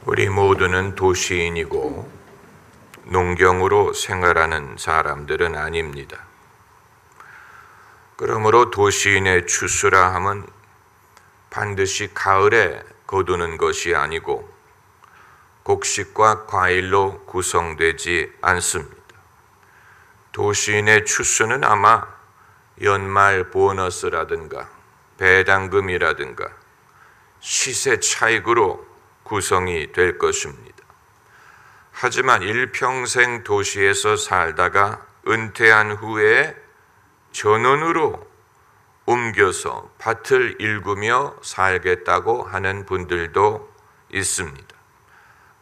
우리 모두는 도시인이고 농경으로 생활하는 사람들은 아닙니다. 그러므로 도시인의 추수라 함은 반드시 가을에 거두는 것이 아니고 곡식과 과일로 구성되지 않습니다. 도시인의 추수는 아마 연말 보너스라든가 배당금이라든가 시세 차익으로 구성이 될 것입니다. 하지만 일평생 도시에서 살다가 은퇴한 후에 전원으로 옮겨서 밭을 일구며 살겠다고 하는 분들도 있습니다.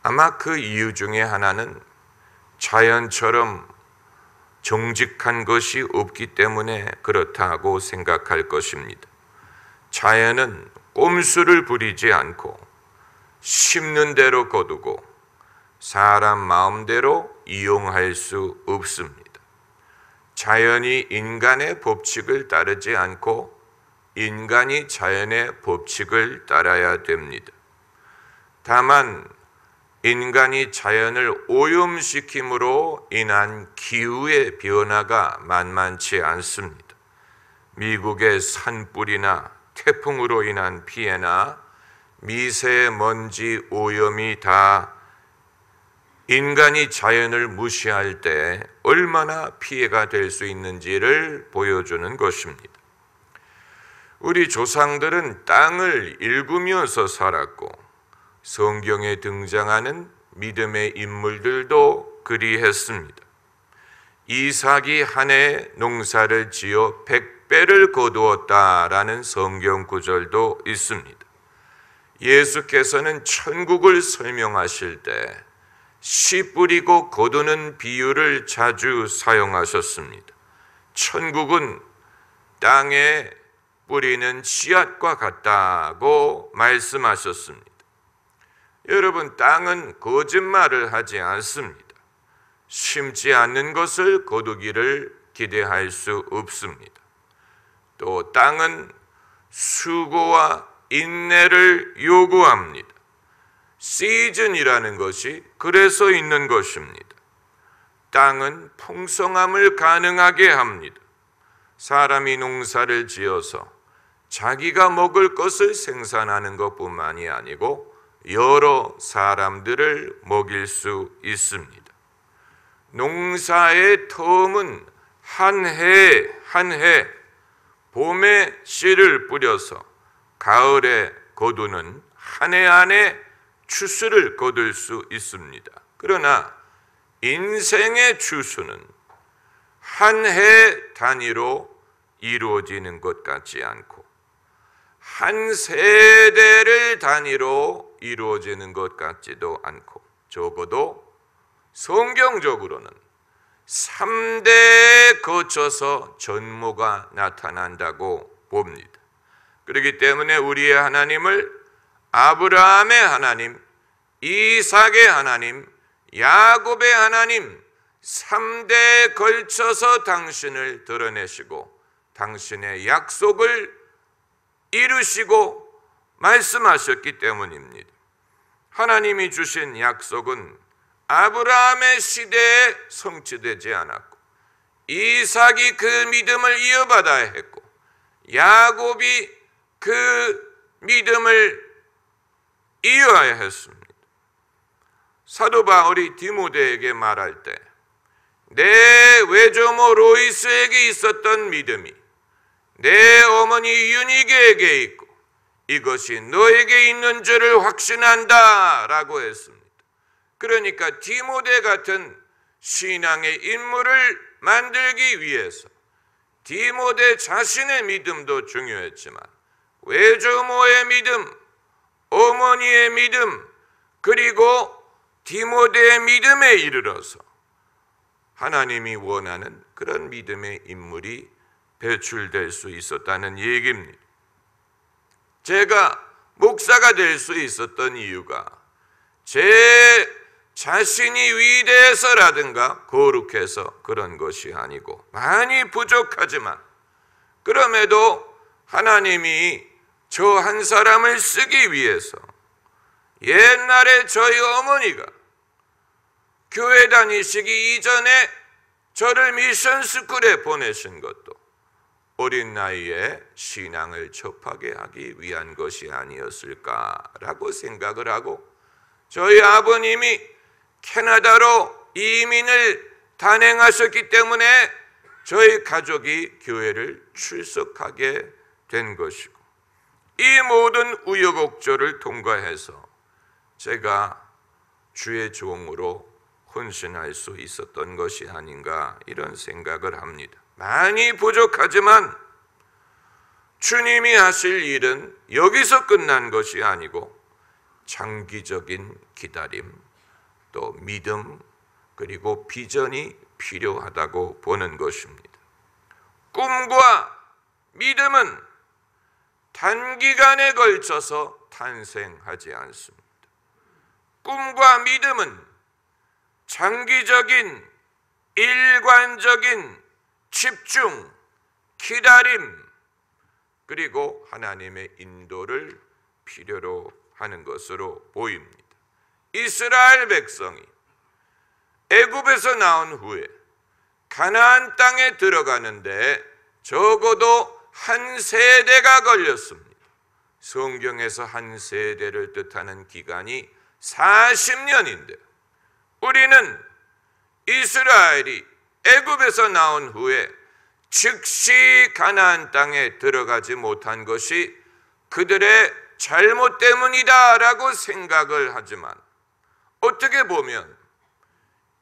아마 그 이유 중에 하나는 자연처럼 정직한 것이 없기 때문에 그렇다고 생각할 것입니다. 자연은 꼼수를 부리지 않고 심는 대로 거두고 사람 마음대로 이용할 수 없습니다. 자연이 인간의 법칙을 따르지 않고 인간이 자연의 법칙을 따라야 됩니다. 다만 인간이 자연을 오염시킴으로 인한 기후의 변화가 만만치 않습니다. 미국의 산불이나 태풍으로 인한 피해나 미세먼지 오염이 다 인간이 자연을 무시할 때 얼마나 피해가 될 수 있는지를 보여주는 것입니다. 우리 조상들은 땅을 일구면서 살았고 성경에 등장하는 믿음의 인물들도 그리했습니다. 이삭이 한 해 농사를 지어 100배를 거두었다라는 성경 구절도 있습니다. 예수께서는 천국을 설명하실 때 씨 뿌리고 거두는 비유를 자주 사용하셨습니다. 천국은 땅에 뿌리는 씨앗과 같다고 말씀하셨습니다. 여러분, 땅은 거짓말을 하지 않습니다. 심지 않는 것을 거두기를 기대할 수 없습니다. 또 땅은 수고와 인내를 요구합니다. 시즌이라는 것이 그래서 있는 것입니다. 땅은 풍성함을 가능하게 합니다. 사람이 농사를 지어서 자기가 먹을 것을 생산하는 것뿐만이 아니고 여러 사람들을 먹일 수 있습니다. 농사의 텀은 한 해 한 해 봄에 씨를 뿌려서 가을에 거두는 한 해 안에 추수를 거둘 수 있습니다. 그러나 인생의 추수는 한 해 단위로 이루어지는 것 같지 않고 한 세대를 단위로 이루어지는 것 같지도 않고 적어도 성경적으로는 3대에 거쳐서 전모가 나타난다고 봅니다. 그렇기 때문에 우리의 하나님을 아브라함의 하나님, 이삭의 하나님, 야곱의 하나님 3대에 걸쳐서 당신을 드러내시고 당신의 약속을 이루시고 말씀하셨기 때문입니다. 하나님이 주신 약속은 아브라함의 시대에 성취되지 않았고 이삭이 그 믿음을 이어받아야 했고 야곱이 그 믿음을 이어야 했습니다. 사도 바울이 디모데에게 말할 때 내 외조모 로이스에게 있었던 믿음이 내 어머니 유니게에게 있고 이것이 너에게 있는 줄을 확신한다 라고 했습니다. 그러니까 디모데 같은 신앙의 인물을 만들기 위해서 디모데 자신의 믿음도 중요했지만 외조모의 믿음, 어머니의 믿음, 그리고 디모데의 믿음에 이르러서 하나님이 원하는 그런 믿음의 인물이 배출될 수 있었다는 얘기입니다. 제가 목사가 될 수 있었던 이유가 제 자신이 위대해서라든가 거룩해서 그런 것이 아니고 많이 부족하지만 그럼에도 하나님이 저 한 사람을 쓰기 위해서 옛날에 저희 어머니가 교회 다니시기 이전에 저를 미션스쿨에 보내신 것도 어린 나이에 신앙을 접하게 하기 위한 것이 아니었을까라고 생각을 하고, 저희 아버님이 캐나다로 이민을 단행하셨기 때문에 저희 가족이 교회를 출석하게 된 것이고, 이 모든 우여곡절을 통과해서 제가 주의 종으로 헌신할 수 있었던 것이 아닌가, 이런 생각을 합니다. 많이 부족하지만 주님이 하실 일은 여기서 끝난 것이 아니고 장기적인 기다림, 또 믿음, 그리고 비전이 필요하다고 보는 것입니다. 꿈과 믿음은 단기간에 걸쳐서 탄생하지 않습니다. 꿈과 믿음은 장기적인 일관적인 집중, 기다림, 그리고 하나님의 인도를 필요로 하는 것으로 보입니다. 이스라엘 백성이 애굽에서 나온 후에 가나안 땅에 들어가는데 적어도 한 세대가 걸렸습니다. 성경에서 한 세대를 뜻하는 기간이 40년인데 우리는 이스라엘이 애굽에서 나온 후에 즉시 가나안 땅에 들어가지 못한 것이 그들의 잘못 때문이다라고 생각을 하지만, 어떻게 보면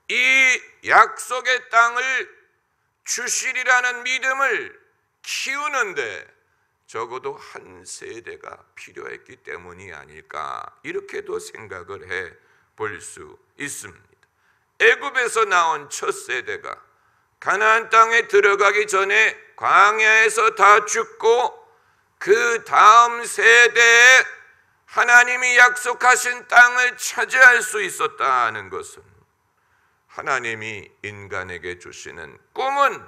이 약속의 땅을 주시리라는 믿음을 키우는데 적어도 한 세대가 필요했기 때문이 아닐까, 이렇게도 생각을 해 볼 수 있습니다. 애굽에서 나온 첫 세대가 가나안 땅에 들어가기 전에 광야에서 다 죽고, 그 다음 세대에 하나님이 약속하신 땅을 차지할 수 있었다는 것은, 하나님이 인간에게 주시는 꿈은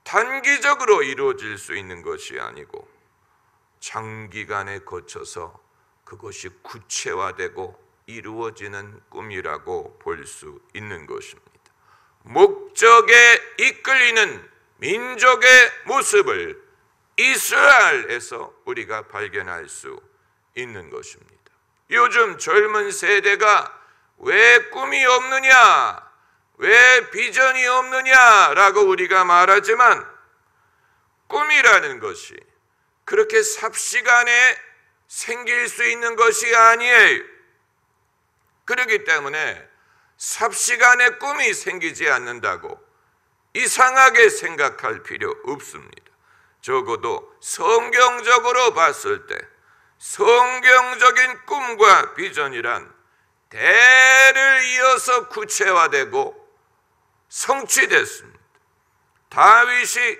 단기적으로 이루어질 수 있는 것이 아니고 장기간에 거쳐서 그것이 구체화되고 이루어지는 꿈이라고 볼 수 있는 것입니다. 목적에 이끌리는 민족의 모습을 이스라엘에서 우리가 발견할 수 있는 것입니다. 요즘 젊은 세대가 왜 꿈이 없느냐, 왜 비전이 없느냐라고 우리가 말하지만, 꿈이라는 것이 그렇게 삽시간에 생길 수 있는 것이 아니에요. 그렇기 때문에 삽시간에 꿈이 생기지 않는다고 이상하게 생각할 필요 없습니다. 적어도 성경적으로 봤을 때 성경적인 꿈과 비전이란 대를 이어서 구체화되고 성취됐습니다. 다윗이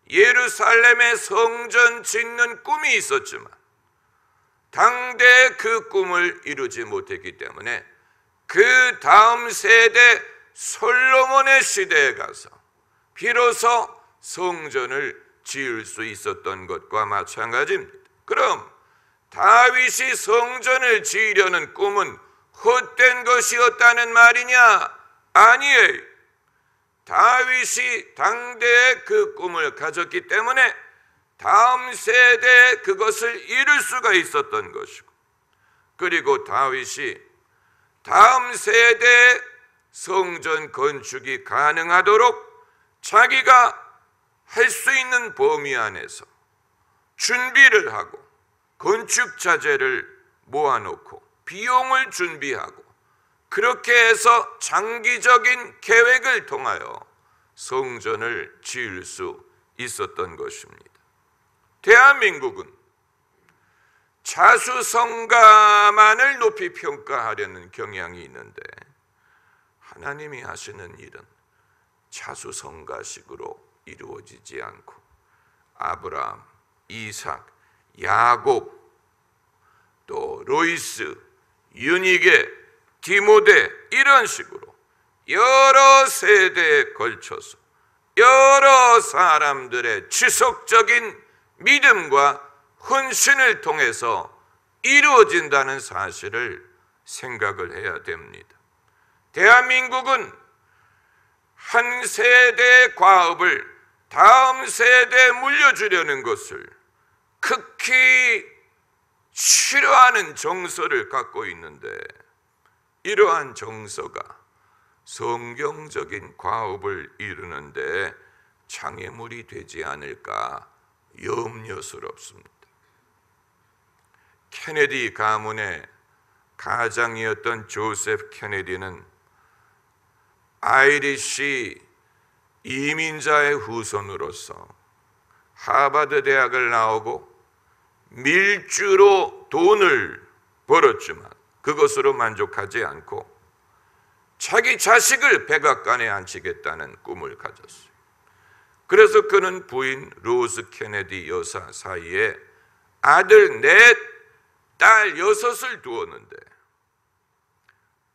예루살렘의 성전 짓는 꿈이 있었지만 당대에 그 꿈을 이루지 못했기 때문에 그 다음 세대 솔로몬의 시대에 가서 비로소 성전을 지을 수 있었던 것과 마찬가지입니다. 그럼 다윗이 성전을 지으려는 꿈은 헛된 것이었다는 말이냐? 아니에요. 다윗이 당대에 그 꿈을 가졌기 때문에 다음 세대에 그것을 이룰 수가 있었던 것이고, 그리고 다윗이 다음 세대에 성전 건축이 가능하도록 자기가 할 수 있는 범위 안에서 준비를 하고 건축 자재를 모아놓고 비용을 준비하고, 그렇게 해서 장기적인 계획을 통하여 성전을 지을 수 있었던 것입니다. 대한민국은 자수성가만을 높이 평가하려는 경향이 있는데, 하나님이 하시는 일은 자수성가식으로 이루어지지 않고 아브라함, 이삭, 야곱, 또 로이스, 유니게, 디모데, 이런 식으로 여러 세대에 걸쳐서 여러 사람들의 지속적인 믿음과 헌신을 통해서 이루어진다는 사실을 생각을 해야 됩니다. 대한민국은 한 세대의 과업을 다음 세대에 물려주려는 것을 극히 싫어하는 정서를 갖고 있는데, 이러한 정서가 성경적인 과업을 이루는데 장애물이 되지 않을까 염려스럽습니다. 케네디 가문의 가장이었던 조셉 케네디는 아이리시 이민자의 후손으로서 하버드 대학을 나오고 밀주로 돈을 벌었지만 그것으로 만족하지 않고 자기 자식을 백악관에 앉히겠다는 꿈을 가졌어요. 그래서 그는 부인 로즈 케네디 여사 사이에 아들 넷, 딸 6을 두었는데,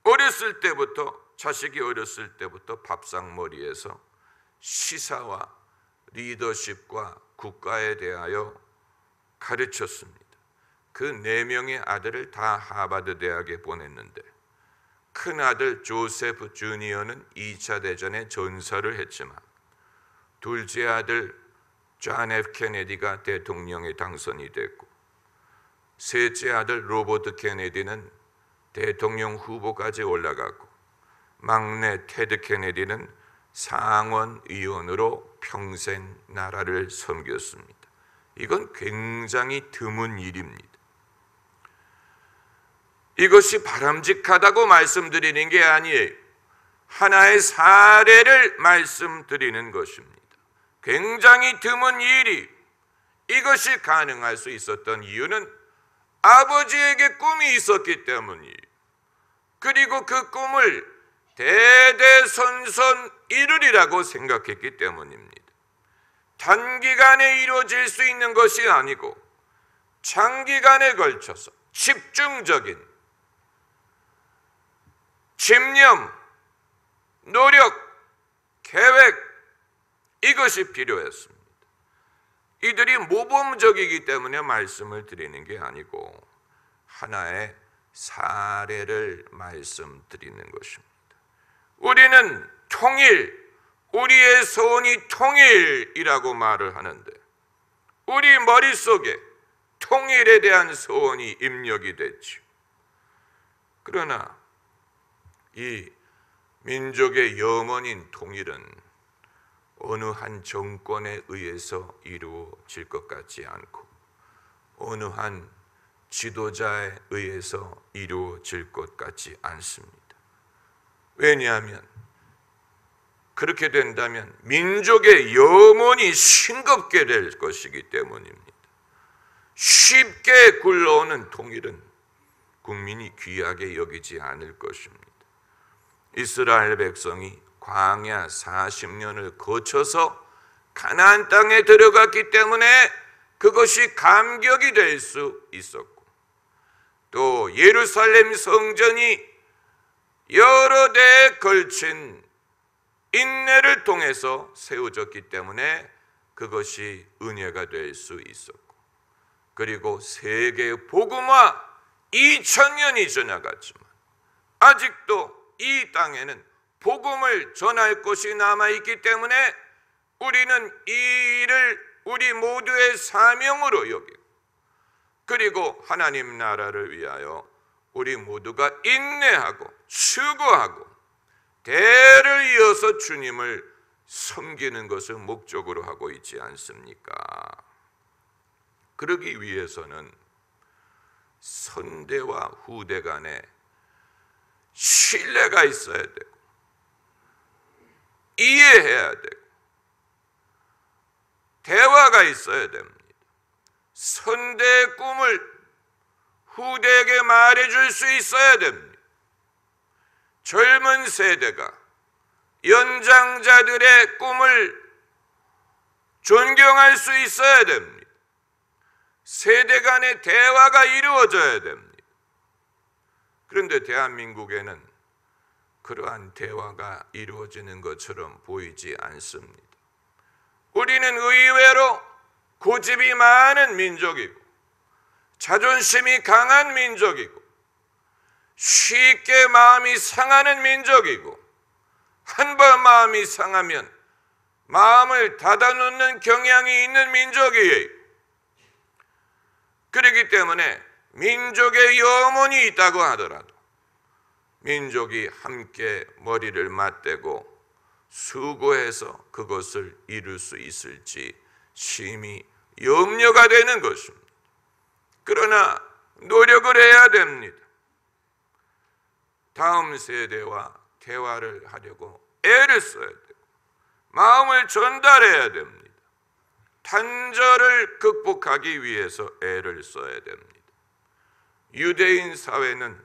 어렸을 때부터, 자식이 어렸을 때부터 밥상머리에서 시사와 리더십과 국가에 대하여 가르쳤습니다. 그 4명의 아들을 다 하버드 대학에 보냈는데, 큰 아들 조세프 주니어는 2차 대전에 전사를 했지만 둘째 아들 존 F 케네디가 대통령에 당선이 됐고, 셋째 아들 로버트 케네디는 대통령 후보까지 올라갔고, 막내 테드 케네디는 상원의원으로 평생 나라를 섬겼습니다. 이건 굉장히 드문 일입니다. 이것이 바람직하다고 말씀드리는 게 아니에요. 하나의 사례를 말씀드리는 것입니다. 굉장히 드문 일이, 이것이 가능할 수 있었던 이유는 아버지에게 꿈이 있었기 때문이에요. 그리고 그 꿈을 대대손손 이루리라고 생각했기 때문입니다. 단기간에 이루어질 수 있는 것이 아니고 장기간에 걸쳐서 집중적인 집념, 노력, 계획, 이것이 필요했습니다. 이들이 모범적이기 때문에 말씀을 드리는 게 아니고 하나의 사례를 말씀드리는 것입니다. 우리는 통일, 우리의 소원이 통일이라고 말을 하는데, 우리 머릿속에 통일에 대한 소원이 입력이 됐죠. 그러나 이 민족의 염원인 통일은 어느 한 정권에 의해서 이루어질 것 같지 않고 어느 한 지도자에 의해서 이루어질 것 같지 않습니다. 왜냐하면 그렇게 된다면 민족의 염원이 싱겁게 될 것이기 때문입니다. 쉽게 굴러오는 통일은 국민이 귀하게 여기지 않을 것입니다. 이스라엘 백성이 광야 40년을 거쳐서 가나안 땅에 들어갔기 때문에 그것이 감격이 될 수 있었고, 또 예루살렘 성전이 여러 대에 걸친 인내를 통해서 세워졌기 때문에 그것이 은혜가 될 수 있었고, 그리고 세계의 복음화 2000년이 지나갔지만 아직도 이 땅에는 복음을 전할 것이 남아있기 때문에 우리는 이 일을 우리 모두의 사명으로 여기고, 그리고 하나님 나라를 위하여 우리 모두가 인내하고 수고하고 대를 이어서 주님을 섬기는 것을 목적으로 하고 있지 않습니까? 그러기 위해서는 선대와 후대 간에 신뢰가 있어야 되고 이해해야 되고 대화가 있어야 됩니다. 선대의 꿈을 후대에게 말해줄 수 있어야 됩니다. 젊은 세대가 연장자들의 꿈을 존경할 수 있어야 됩니다. 세대 간의 대화가 이루어져야 됩니다. 그런데 대한민국에는 그러한 대화가 이루어지는 것처럼 보이지 않습니다. 우리는 의외로 고집이 많은 민족이고 자존심이 강한 민족이고 쉽게 마음이 상하는 민족이고 한 번 마음이 상하면 마음을 닫아놓는 경향이 있는 민족이에요. 그렇기 때문에 민족의 염원이 있다고 하더라도 민족이 함께 머리를 맞대고 수고해서 그것을 이룰 수 있을지 심히 염려가 되는 것입니다. 그러나 노력을 해야 됩니다. 다음 세대와 대화를 하려고 애를 써야 되고 마음을 전달해야 됩니다. 단절을 극복하기 위해서 애를 써야 됩니다. 유대인 사회는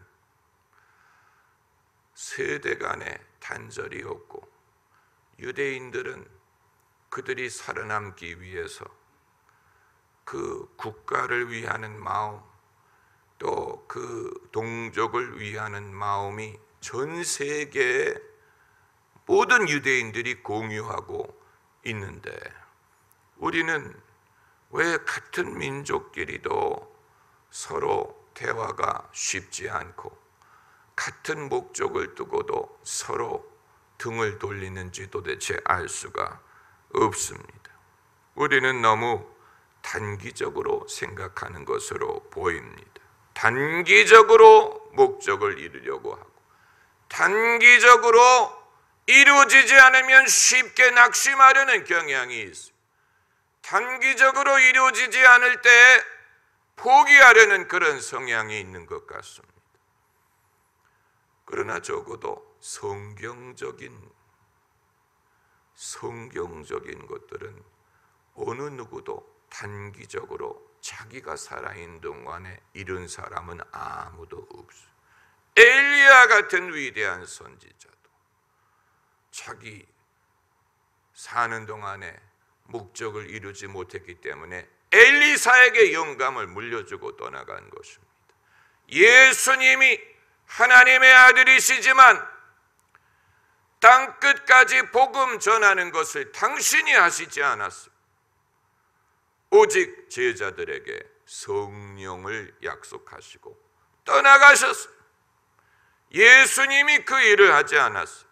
세대 간의 단절이 없고 유대인들은 그들이 살아남기 위해서 그 국가를 위하는 마음 또 그 동족을 위하는 마음이 전 세계의 모든 유대인들이 공유하고 있는데 우리는 왜 같은 민족끼리도 서로 대화가 쉽지 않고 같은 목적을 두고도 서로 등을 돌리는지 도대체 알 수가 없습니다. 우리는 너무 단기적으로 생각하는 것으로 보입니다. 단기적으로 목적을 이루려고 하고 단기적으로 이루어지지 않으면 쉽게 낙심하려는 경향이 있습니다. 단기적으로 이루어지지 않을 때 포기하려는 그런 성향이 있는 것 같습니다. 그러나 적어도 성경적인 것들은 어느 누구도 단기적으로 자기가 살아있는 동안에 이룬 사람은 아무도 없어요. 엘리야 같은 위대한 선지자도 자기 사는 동안에 목적을 이루지 못했기 때문에 엘리사에게 영감을 물려주고 떠나간 것입니다. 예수님이 하나님의 아들이시지만 땅끝까지 복음 전하는 것을 당신이 하시지 않았어요. 오직 제자들에게 성령을 약속하시고 떠나가셨어요. 예수님이 그 일을 하지 않았어요.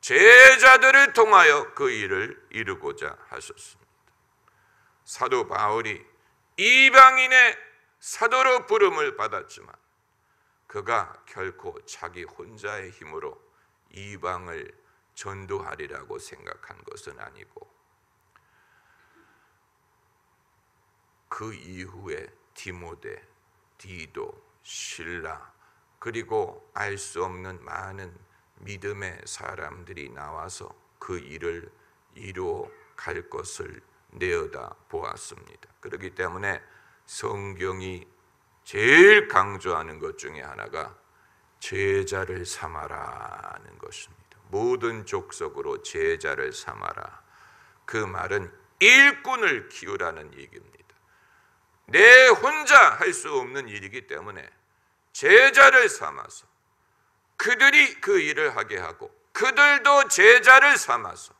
제자들을 통하여 그 일을 이루고자 하셨습니다. 사도 바울이 이방인의 사도로 부름을 받았지만 그가 결코 자기 혼자의 힘으로 이방을 전도하리라고 생각한 것은 아니고 그 이후에 디모데, 디도, 실라 그리고 알 수 없는 많은 믿음의 사람들이 나와서 그 일을 이루어 갈 것을 내어다 보았습니다. 그렇기 때문에 성경이 제일 강조하는 것 중에 하나가 제자를 삼아라는 것입니다. 모든 족속으로 제자를 삼아라. 그 말은 일꾼을 키우라는 얘기입니다. 내 혼자 할 수 없는 일이기 때문에 제자를 삼아서 그들이 그 일을 하게 하고 그들도 제자를 삼아서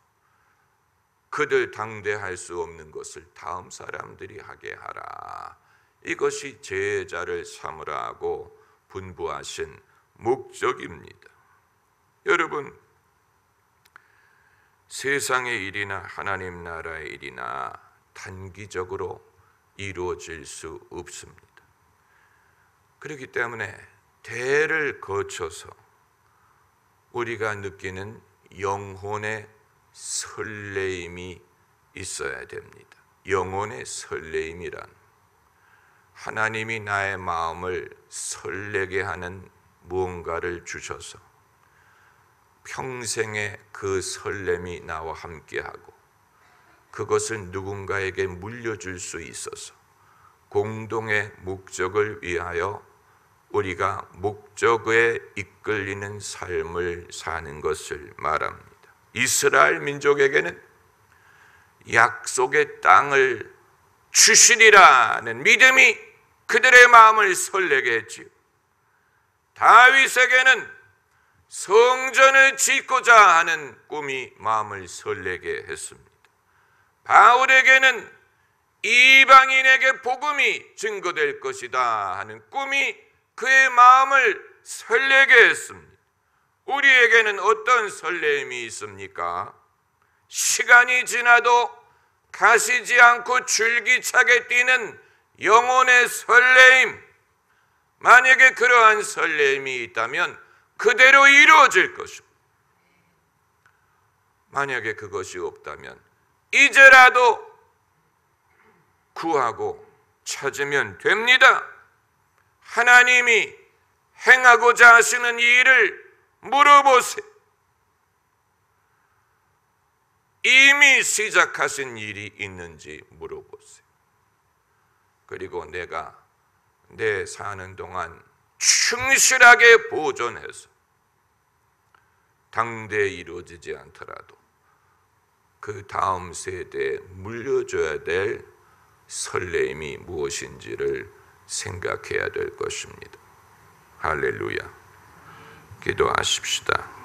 그들 당대할 수 없는 것을 다음 사람들이 하게 하라. 이것이 제자를 삼으라 하고 분부하신 목적입니다. 여러분, 세상의 일이나 하나님 나라의 일이나 단기적으로 이루어질 수 없습니다. 그렇기 때문에 대를 거쳐서 우리가 느끼는 영혼의 설레임이 있어야 됩니다. 영혼의 설레임이란 하나님이 나의 마음을 설레게 하는 무언가를 주셔서 평생에 그 설렘이 나와 함께하고 그것을 누군가에게 물려줄 수 있어서 공동의 목적을 위하여 우리가 목적에 이끌리는 삶을 사는 것을 말합니다. 이스라엘 민족에게는 약속의 땅을 주시리라는 믿음이 그들의 마음을 설레게 했지요. 다윗에게는 성전을 짓고자 하는 꿈이 마음을 설레게 했습니다. 바울에게는 이방인에게 복음이 증거될 것이다 하는 꿈이 그의 마음을 설레게 했습니다. 우리에게는 어떤 설렘이 있습니까? 시간이 지나도 가시지 않고 줄기차게 뛰는 영혼의 설레임. 만약에 그러한 설렘이 있다면 그대로 이루어질 것입니다. 만약에 그것이 없다면 이제라도 구하고 찾으면 됩니다. 하나님이 행하고자 하시는 이 일을 물어보세요. 이미 시작하신 일이 있는지 물어보세요. 그리고 내가 내 사는 동안 충실하게 보존해서 당대에 이루어지지 않더라도 그 다음 세대에 물려줘야 될 설렘이 무엇인지를 생각해야 될 것입니다. 할렐루야. 기도하십시다.